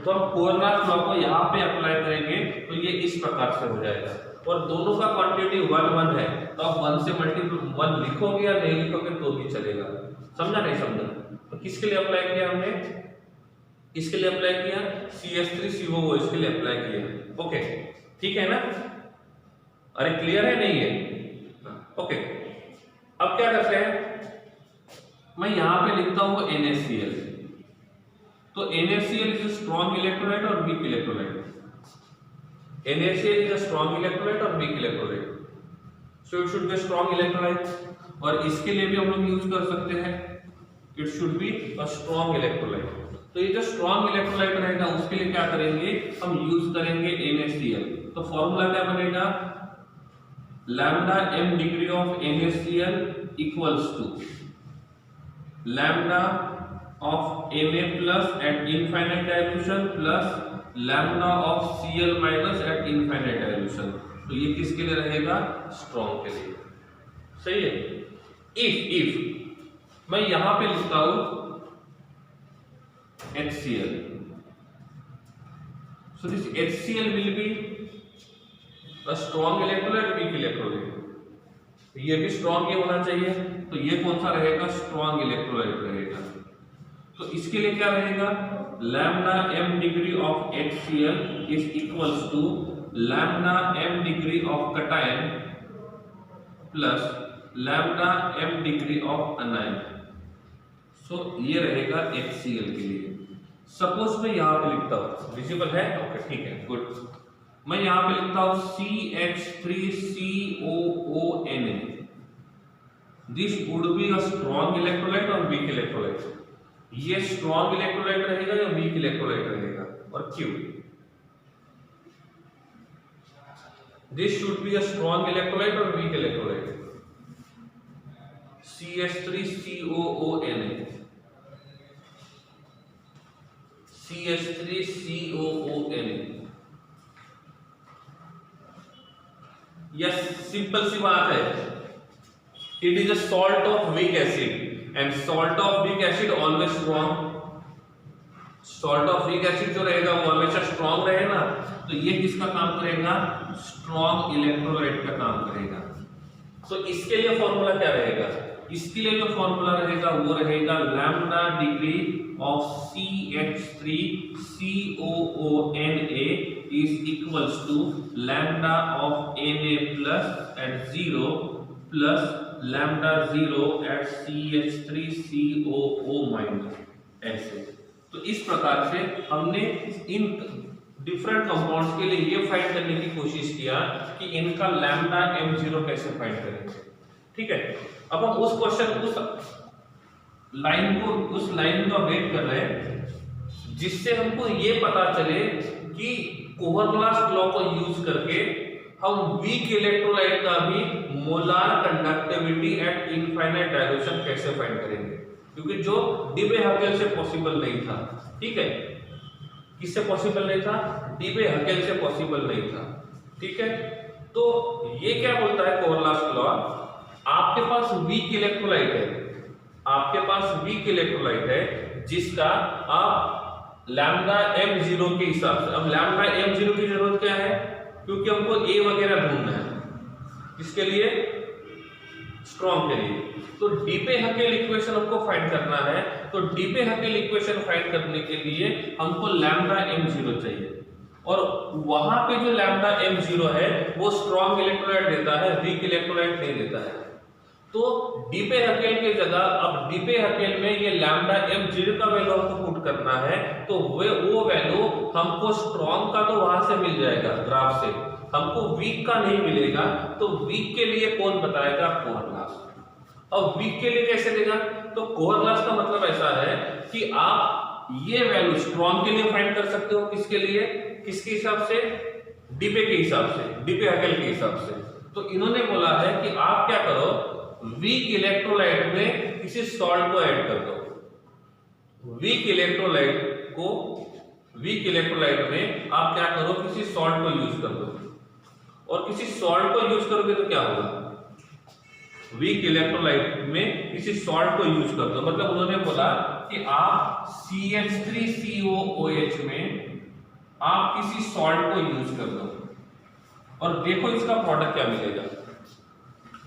[SPEAKER 1] तो हम कोहरलास लॉ को यहाँ पे अप्लाई करेंगे तो ये इस प्रकार से हो जाएगा, और दोनों का क्वांटिटी 1 1 है, तो आप 1 से मल्टीपल 1 लिखोगे या नहीं लिखोगे तो भी चलेगा। समझा नहीं समझा? तो किसके लिए अप्लाई किया हमने? इसके लिए अप्लाई किया, CH3COO इसके लिए अप्लाई किया। ओके, ठीक है ना? अरे क्लियर है नहीं है? ओके, अब क्या करते हैं, मैं यहां पे लिखता हूं NaCl। तो NaCl is a strong electrolyte और weak electrolyte. NaCl is a strong electrolyte और weak electrolyte, so it should be strong electrolyte. और इसके लिए भी हम लोग यूज कर सकते हैं, it should be a strong electrolyte. तो ये जो स्ट्रॉन्ग इलेक्ट्रोलाइट रहेगा उसके लिए क्या करेंगे, हम यूज करेंगे NaCl। तो फॉर्मूला क्या बनेगा? Lambda m degree of NaCl equals to lambda of Na plus at infinite dilution plus lambda of Cl minus at infinite dilution. तो ये किसके लिए रहेगा? स्ट्रॉन्ग के लिए। सही है? इफ मैं यहां पे लिखता हूं HCl, so this HCl will be a strong electrolyte, weak electrolyte। ये भी स्ट्रॉन्ग ये होना चाहिए, तो ये कौन सा रहेगा? स्ट्रॉन्ग इलेक्ट्रोलाइट रहेगा। तो इसके लिए क्या रहेगा? Lambda m degree of HCl is equals to lambda m degree of cation plus lambda m degree of anion. So ये रहेगा HCl के लिए। सपोज मैं यहां पे लिखता हूं, विजिबल है? ओके, ठीक है, गुड। मैं यहां पे लिखता हूं CH3COONA, this would be a strong electrolyte और वीक इलेक्ट्रोलाइट। ये स्ट्रॉन्ग इलेक्ट्रोलाइट रहेगा या वीक इलेक्ट्रोलाइट रहेगा, और क्यों? This should be a strong electrolyte और weak electrolyte. CH3COONA, CH3COONA। Yes, simple सी बात है, it is a salt of weak acid and salt of weak acid always strong. Salt of weak acid जो रहेगा वो हमेशा स्ट्रॉन्ग रहेगा, तो ये किसका काम करेगा? स्ट्रॉन्ग इलेक्ट्रोलाइट का काम करेगा। तो इसके लिए फॉर्मूला क्या रहेगा? इसके लिए जो फॉर्मूला रहेगा वो रहेगा lambda degree of CH3COONA is equals to lambda of Na plus at 0 plus lambda 0 at CH3COO minus। ऐसे तो इस प्रकार से हमने इन डिफरेंट कंपाउंड्स के लिए ये फाइंड करने की कोशिश किया कि इनका लैम्डा m0 कैसे फाइंड करेंगे। ठीक है, अब हम उस क्वेश्चन उस लाइन का वेट कर रहे हैं जिससे हमको ये पता चले कि कोहरलास लॉ को यूज करके हम वीक इलेक्ट्रोलाइट का भी molar conductivity at infinite dilution कैसे फाइंड करेंगे, क्योंकि जो डीबे-हकेल से पॉसिबल नहीं था। ठीक है, किससे पॉसिबल नहीं था? डीबे-हकेल से पॉसिबल नहीं था। ठीक है, तो ये क्या बोलता है कोहरलास लॉ? आपके पास वीक इलेक्ट्रोलाइट है, आपके पास वीक इलेक्ट्रोलाइट है जिसका आप लैम्डा m0 के हिसाब से। अब लैम्डा m0 की जरूरत क्या है, क्योंकि हमको a वगैरह ढूंढना है, किसके लिए, स्ट्रॉन्ग के लिए। तो डीपे हकेल इक्वेशन हमको फाइंड करना है, तो डीपे हकेल इक्वेशन फाइंड करने के लिए हमको लैम्डा m0 चाहिए, और वहां पे जो लैम्डा m0 है वो स्ट्रॉन्ग इलेक्ट्रोलाइट देता है, वीक इलेक्ट्रोलाइट नहीं देता है। तो डीपे हकेल की जगह, अब डीपे हकेल में ये लैम्डा m0 का वैल्यू हमको पुट करना है, तो वो वैल्यू हमको स्ट्रॉन्ग का तो वहां से मिल जाएगा ग्राफ से, हमको वीक का नहीं मिलेगा। तो वीक के लिए कौन बताएगा, कोहर लॉस। अब वीक के लिए कैसे देगा, तो कोहर लॉस का मतलब ऐसा है कि आप ये वैल्यू स्ट्रॉन्ग के लिए फाइंड कर सकते हो, किसके लिए, किसके हिसाब से, डीपे के हिसाब से, डीपे हकेल के हिसाब से। तो इन्होंने बोला है कि आप क्या करो, वीक इलेक्ट्रोलाइट में किसी सॉल्ट को ऐड कर दो। वीक इलेक्ट्रोलाइट में आप क्या करो, किसी सॉल्ट को यूज कर दो, और किसी सॉल्ट को यूज करोगे तो क्या होगा, वीक इलेक्ट्रोलाइट में किसी सॉल्ट को यूज कर दो। मतलब उन्होंने बोला कि आप CH3COOH में आप किसी सॉल्ट को यूज कर दो, और देखो इसका प्रोडक्ट क्या मिलेगा।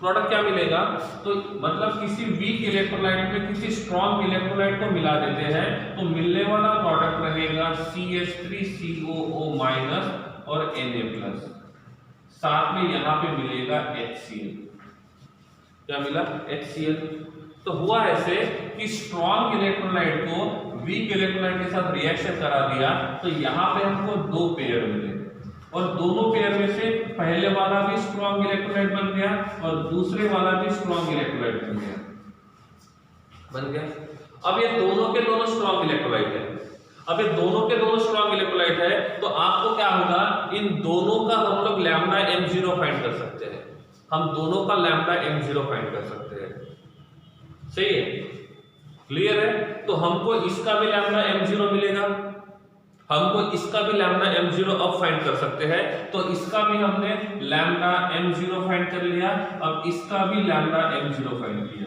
[SPEAKER 1] प्रोडक्ट क्या मिलेगा, तो मतलब किसी वीक इलेक्ट्रोलाइट में किसी स्ट्रॉन्ग इलेक्ट्रोलाइट को मिला देते हैं, तो मिलने वाला प्रोडक्ट रहेगा CH3COO- और Na+, साथ में यहां पे मिलेगा HCl। क्या मिला, HCl। तो हुआ ऐसे कि स्ट्रॉन्ग इलेक्ट्रोलाइट को वीक इलेक्ट्रोलाइट के साथ रिएक्शन करा दिया, तो यहां पे हमको दो पेयर मिले, और दोनों पेयर में से पहले वाला भी स्ट्रॉन्ग इलेक्ट्रोलाइट बन गया और दूसरे वाला भी स्ट्रॉन्ग इलेक्ट्रोलाइट बन गया। अब ये दोनों के दोनों स्ट्रॉन्ग इलेक्ट्रोलाइट है। अब ये दोनों के दोनों स्ट्रॉन्ग इलेक्ट्रोलाइट है, तो आपको क्या होगा, इन दोनों का हम लोग लैम्डा m0 फाइंड कर सकते हैं। हम दोनों का लैम्डा m0 फाइंड कर सकते हैं। सही है, क्लियर है। तो हमको इसका भी लैम्डा m0 मिलेगा, हमको इसका भी लैम्डा m0 अब फाइंड कर सकते हैं। तो इसका भी हमने लैम्डा m0 फाइंड कर लिया, अब इसका भी लैम्डा m0 फाइंड किया।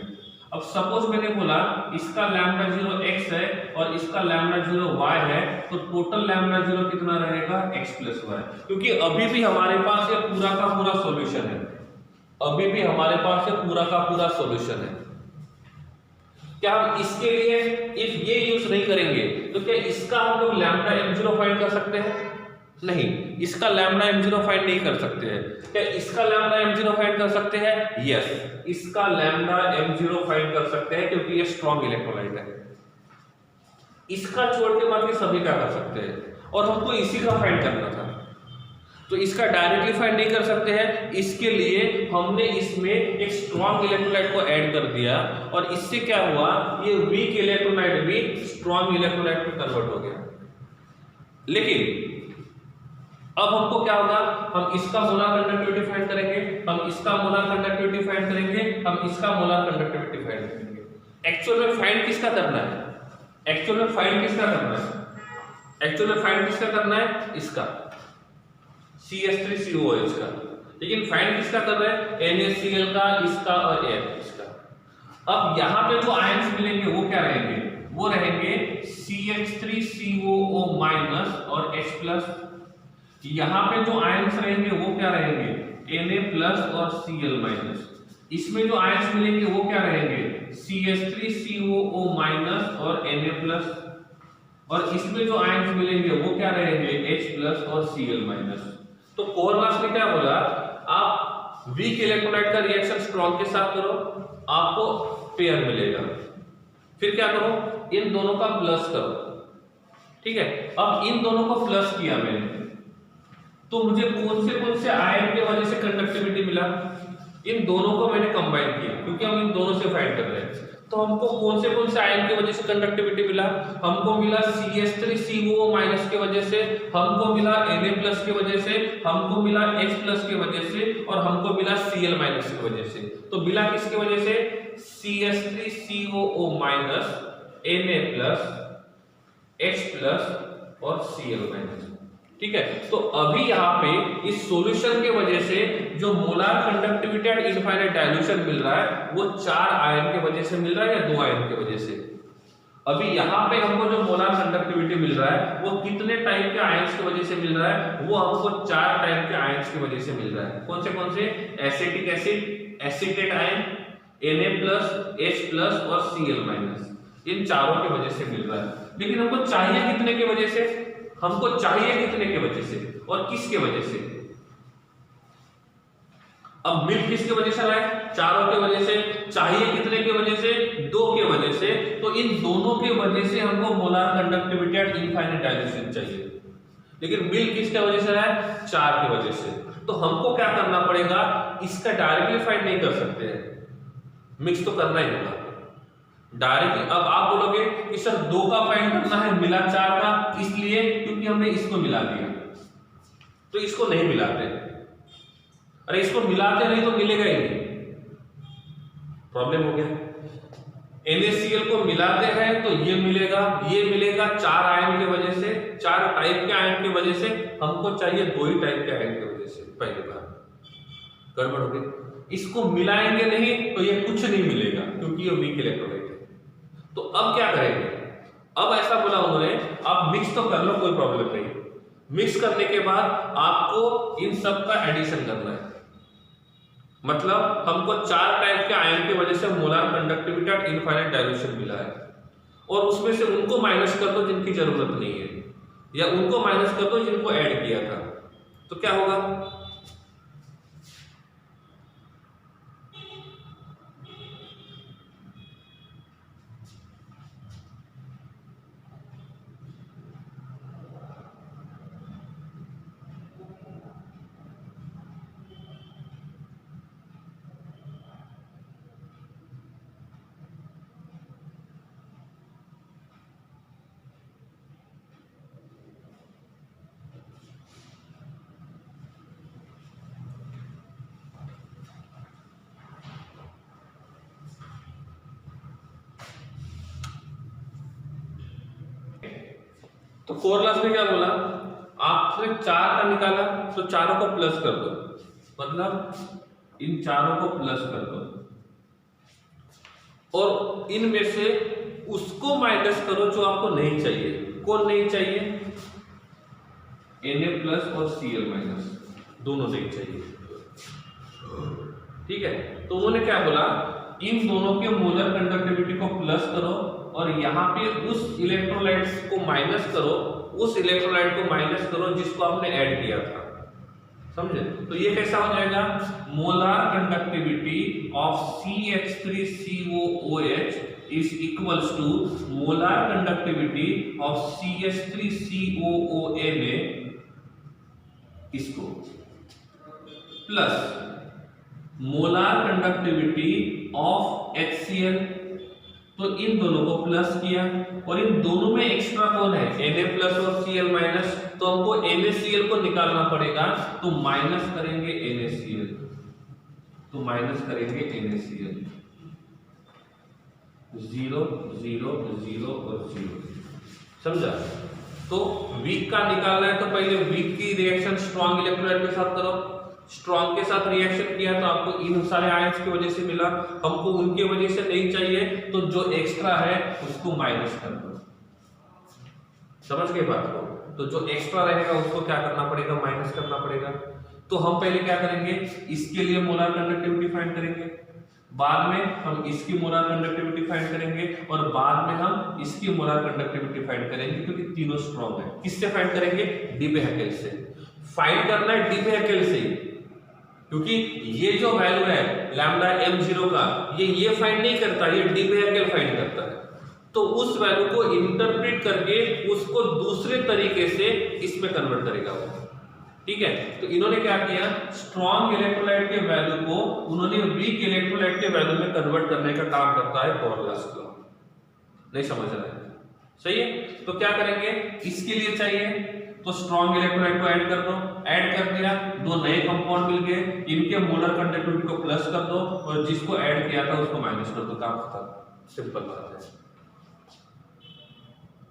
[SPEAKER 1] अब सपोज मैंने बोला इसका लैम्डा 0 x है और इसका लैम्डा 0 y है, तो टोटल लैम्डा 0 कितना रहेगा, x + y। क्योंकि अभी भी हमारे पास ये पूरा का पूरा सॉल्यूशन है, अभी भी हमारे पास ये पूरा का पूरा सॉल्यूशन है। क्या हम इसके लिए इफ ये यूज नहीं करेंगे, तो क्या इसका हम लोग लैम्डा m0 फाइंड कर सकते हैं, नहीं, इसका लैम्डा m0 फाइंड नहीं कर सकते हैं। क्या इसका लैम्डा m0 फाइंड कर सकते हैं, यस, इसका लैम्डा m0 फाइंड कर सकते हैं, क्योंकि ये स्ट्रॉन्ग इलेक्ट्रोलाइट है। इसका छोड़ के बाकी सभी का कर सकते हैं, और हमको इसी का फाइंड करना था, तो इसका डायरेक्टली फाइंड नहीं कर सकते हैं। इसके लिए हमने इसमें एक स्ट्रॉन्ग इलेक्ट्रोलाइट को ऐड कर दिया, और इससे क्या हुआ, ये वीक इलेक्ट्रोलाइट भी स्ट्रॉन्ग इलेक्ट्रोलाइट में कन्वर्ट हो गया। लेकिन अब हमको क्या होगा, हम इसका मोलर कंडक्टिविटी फाइंड करेंगे, हम इसका मोलर कंडक्टिविटी फाइंड करेंगे, हम इसका मोलर कंडक्टिविटी फाइंड करेंगे। एक्चुअल में फाइंड किसका करना है, एक्चुअल में फाइंड किसका करना है, एक्चुअल में फाइंड किसका करना है, इसका CH3COOH का। लेकिन फाइंड किसका कर रहे हैं, NaCl का, इसका और इसका। अब यहां पे जो आयंस मिलेंगे वो क्या रहेंगे, वो रहेंगे CH3COO- और H+। यहां पे जो आयंस रहेंगे वो क्या रहेंगे, Na+ और Cl-। इसमें जो आयंस मिलेंगे वो क्या रहेंगे, CH3COO- और Na+। और इसमें जो आयंस मिलेंगे वो क्या रहेंगे, H+ और Cl-। तो कोहर लॉस ने क्या बोला, आप वीक इलेक्ट्रोलाइट का रिएक्शन स्ट्रॉन्ग के साथ करो, आपको पेयर मिलेगा। फिर क्या करो, इन दोनों का प्लस करो, ठीक है। अब इन दोनों को प्लस किया मैंने, तो मुझे कौन से आयन के वजह से कंडक्टिविटी मिला, इन दोनों को मैंने कंबाइन किया, क्योंकि हम इन दोनों से फाइंड कर रहे हैं। तो हमको कौन से आयन की वजह से कंडक्टिविटी मिला, हमको मिला CH3COO- के वजह से, हमको मिला Na+ के वजह से, हमको मिला H+ के वजह से, और हमको मिला Cl- की वजह से। तो मिला किसकी वजह से, CH3COO-, Na+, H+ और Cl-। ठीक है। तो अभी यहाँ पे इस सॉल्यूशन के वजह से जो molar conductivity at infinite dilution मिल रहा है वो 4 आयन के वजह से मिल रहा है या 2 आयन के वजह से। अभी यहाँ पे हमको जो मोलार कंडक्टिविटी कंडक्टिविटी मिल रहा है वो कितने टाइप के आयंस की वजह से मिल रहा है, वो हमको 4 टाइप के आयंस की वजह से मिल रहा है। कौन से acetic acid, acetate ion, Na+, H+ और Cl-, इन चारों की वजह से मिल रहा है। लेकिन हमको चाहिए कितने की वजह से, हमको चाहिए कितने की वजह से और किसके वजह से। अब मिल किसके वजह से रहा है, चारों के वजह से, चाहिए कितने की वजह से, 2 के वजह से। तो इन दोनों के वजह से हमको molar conductivity at infinite dilution चाहिए। लेकिन मिल किसके वजह से रहा है, 4 की वजह से। तो हमको क्या करना पड़ेगा, इसका डायरेक्टली फाइंड नहीं कर सकते हैं, मिक्स तो करना ही होगा डायरेक्टली। अब आप बोलोगे कि सर 2 का फाइंड करना है, मिला 4 का, इसलिए क्योंकि हमने इसको मिला दिया, तो इसको नहीं मिलाते। अरे इसको मिलाते नहीं तो मिलेगा ही नहीं, प्रॉब्लम हो गया। NaCl को मिलाते हैं तो ये मिलेगा, 4 आयन की वजह से, 4 टाइप के आयन की वजह से। हमको चाहिए 2 ही टाइप के आयन की वजह से। पहली बार गड़बड़ हो गई, इसको मिलाएंगे नहीं तो ये कुछ नहीं मिलेगा क्योंकि ये वीक इलेक्ट्रोलाइट है। तो अब क्या करेंगे, अब ऐसा बोला उन्होंने आप मिक्स तो कर लो, कोई प्रॉब्लम नहीं। मिक्स करने के बाद आपको इन सब का एडिशन करना है। मतलब हमको 4 टाइप के आयन की वजह से molar conductivity at infinite dilution मिला है, और उसमें से उनको माइनस कर दो जिनकी जरूरत नहीं है, या उनको माइनस कर दो जिनको ऐड किया था। तो क्या होगा, तो कोरलास में क्या बोला, आपने 4 का निकाला तो चारों को प्लस कर दो, मतलब इन चारों को प्लस कर दो, और इनमें से उसको माइनस करो जो आपको नहीं चाहिए। कौन नहीं चाहिए, Na+ और Cl-, दोनों नहीं चाहिए। ठीक है, तो उन्होंने क्या बोला, इन दोनों के मोलर कंडक्टिविटी को प्लस करो और यहाँ पे उस इलेक्ट्रोलाइट्स को माइनस करो, उस इलेक्ट्रोलाइट को माइनस करो जिसको आपने ऐड किया था। समझे, तो ये कैसा हो जाएगा, molar conductivity of CH3COOH is equals to molar conductivity of CH3COOA में इसको plus molar conductivity of HCl। तो इन दोनों को प्लस किया, और इन दोनों में एक्स्ट्रा कौन है, Na+ और Cl-, तो हमको NaCl को निकालना पड़ेगा, तो माइनस करेंगे NaCl, तो माइनस करेंगे NaCl, 0 0 0 और 0। समझा, तो वीक का निकालना है तो पहले वीक की रिएक्शन स्ट्रॉन्ग इलेक्ट्रोलाइट के साथ करो। स्ट्रॉन्ग के साथ रिएक्शन किया तो आपको इन सारे आयंस की वजह से मिला, हमको उनके वजह से नहीं चाहिए, तो जो एक्स्ट्रा है उसको माइनस कर दो। समझ गए बात को, तो जो एक्स्ट्रा रहेगा उसको क्या करना पड़ेगा, माइनस करना पड़ेगा। तो हम पहले क्या करेंगे, इसके लिए मोलार कंडक्टिविटी फाइंड करेंगे, बाद में हम इसकी मोलार कंडक्टिविटी फाइंड करेंगे, और बाद में हम इसकी मोलार कंडक्टिविटी फाइंड करेंगे, क्योंकि तीनों स्ट्रॉन्ग है। किससे फाइंड करेंगे, डी बेहेकेल से। फाइंड करना है डी बेहेकेल से, क्योंकि ये जो वैल्यू है लैम्डा m0 का, ये फाइंड नहीं करता, ये डी बेहेकेल फाइंड करता है। तो उस वैल्यू को इंटरप्रेट करके उसको दूसरे तरीके से इसमें कन्वर्ट करेगा वो। ठीक है, तो इन्होंने क्या किया, स्ट्रॉन्ग इलेक्ट्रोलाइट के वैल्यू को उन्होंने वीक इलेक्ट्रोलाइट के वैल्यू में कन्वर्ट करने का काम करता है कोरलास लॉ। नहीं समझ रहा है, सही है। तो क्या करेंगे, इसके लिए चाहिए तो स्ट्रॉन्ग इलेक्ट्रोलाइट को ऐड कर दो, ऐड कर दिया, 2 नए कंपाउंड मिल गए, इनके मोलर कंडक्टिविटी को प्लस कर दो, और जिसको ऐड किया था उसको माइनस कर दो, काम खत्म। सिंपल बात है,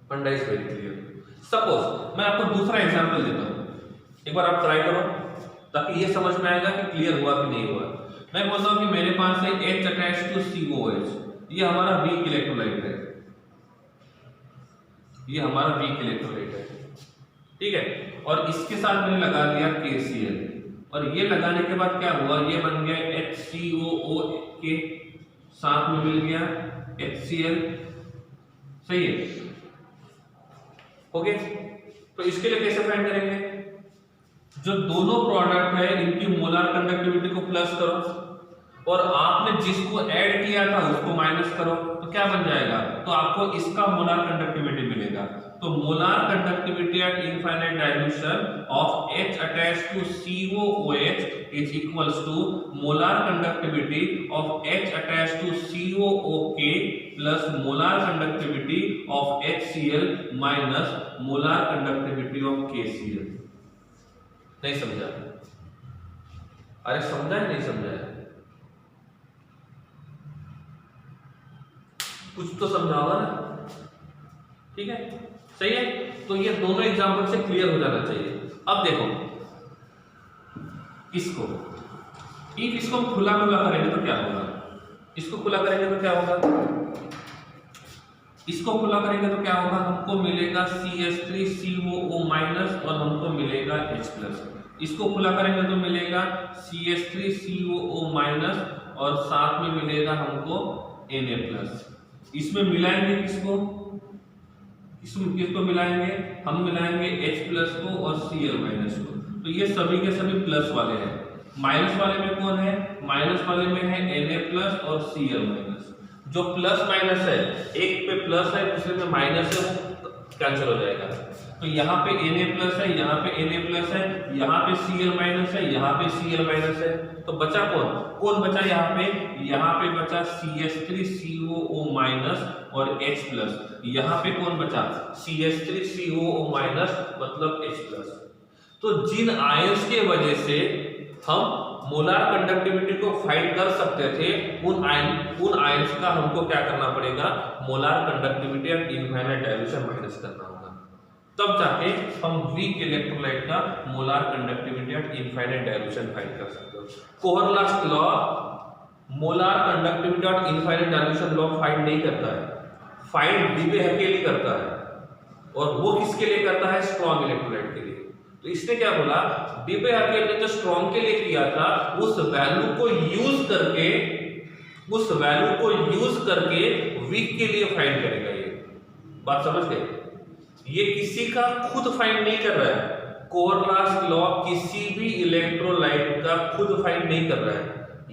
[SPEAKER 1] फंडा इज वेरी क्लियर। सपोज मैं आपको दूसरा एग्जांपल देता हूं, एक बार आप ट्राई करो ताकि ये समझ में आएगा कि क्लियर हुआ कि नहीं हुआ। मैं बोलता हूं कि मेरे पास है H अटैच्ड टू COH, ये हमारा वीक इलेक्ट्रोलाइट है, ये हमारा वीक इलेक्ट्रोलाइट है, ठीक है। और इसके साथ मैंने लगा दिया KCl, और ये लगाने के बाद क्या हुआ, ये बन गया HCOO के साथ में मिल गया HCl, सही है, ओके। तो इसके लिए कैसे फाइंड करेंगे, जो दोनों प्रोडक्ट है इनकी मोलार कंडक्टिविटी को प्लस करो और आपने जिसको ऐड किया था उसको माइनस करो, तो क्या बन जाएगा, तो आपको इसका मोलार कंडक्टिविटी मिलेगा। तो molar conductivity at infinite dilution of H attached to COOH is equals to molar conductivity of H attached to COOK plus molar conductivity of HCl minus molar conductivity of KCl। नहीं समझा? अरे समझा है नहीं समझा है? कुछ तो समझाओगा ना, ठीक है, सही है। तो ये दोनों एग्जांपल से क्लियर हो जाना चाहिए। अब देखो इसको, इसको हम खुला करेंगे तो क्या होगा, इसको खुला करेंगे तो क्या होगा, इसको खुला करेंगे तो क्या होगा, हमको मिलेगा CH3COO माइनस और हमको मिलेगा H प्लस। इसको खुला करेंगे तो मिलेगा CH3COO माइनस और साथ में मिलेगा हमको Na प्लस। इसमें मिलाएंगे किसको, किसको मिलाएंगे, हम मिलाएंगे H प्लस को और Cl माइनस को। तो ये सभी के सभी प्लस वाले हैं। माइनस वाले में कौन है, माइनस वाले में है Na प्लस और Cl माइनस। जो प्लस माइनस है, एक पे प्लस है दूसरे में माइनस है, वो कैंसिल हो जाएगा। तो यहाँ पे Na प्लस है, यहाँ पे Na प्लस है, यहाँ पे Cl माइनस है, यहाँ पे Cl माइनस है। तो बचा कौन बचा, यहाँ पे बचा CH3COO माइनस और H प्लस। यहाँ पे कौन बचा, CH3COO माइनस मतलब H प्लस। तो जिन आयंस के वजह से हम मोलार कंडक्टिविटी को फाइंड कर सकते थे, उन आयंस का हमको क्या करना पड़ेगा, molar conductivity at infinite dilution minus करना होगा, तब जाके हम वीक इलेक्ट्रोलाइट का molar conductivity at infinite dilution find कर सकते हो। Kohlrausch law molar conductivity at infinite dilution law find नहीं करता है, फाइंड डीबे हैकेली करता है। और वो किसके लिए करता है, स्ट्रॉन्ग इलेक्ट्रोलाइट के लिए। तो इसने क्या बोला, डीबे हैकेल ने जो स्ट्रॉन्ग के लिए किया था, उस वैल्यू को यूज करके वीक के लिए फाइंड करेगा। ये बात समझ गए, ये किसी का खुद फाइंड नहीं कर रहा है। कोहरलास लॉ किसी भी इलेक्ट्रोलाइट का खुद फाइंड नहीं कर रहा है।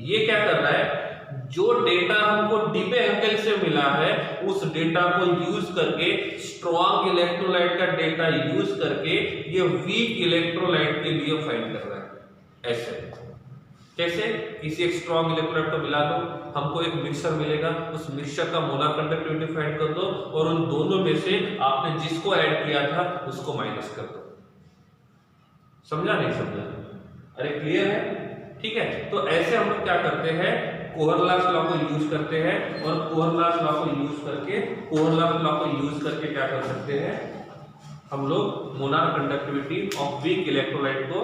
[SPEAKER 1] ये क्या कर रहा है, जो डेटा हमको डीबे हैकेल से मिला है उस डेटा को यूज करके, स्ट्रॉन्ग इलेक्ट्रोलाइट का डेटा यूज करके ये वीक इलेक्ट्रोलाइट के लिए फाइंड कर रहा है। ऐसे कैसे, किसी एक स्ट्रॉन्ग इलेक्ट्रोलाइट को मिला दो, हमको एक मिक्सचर मिलेगा, उस मिक्सचर का मोलार कंडक्टिविटी फाइंड कर दो और उन दोनों में से आपने जिसको ऐड किया था उसको माइनस कर दो। समझा नहीं समझा? अरे क्लियर है, ठीक है। तो ऐसे हम लोग क्या करते हैं, कोहरलास लॉ को यूज करते हैं और कोहरलास लॉ को यूज करके क्या कर सकते हैं, हम लोग molar conductivity of weak electrolyte को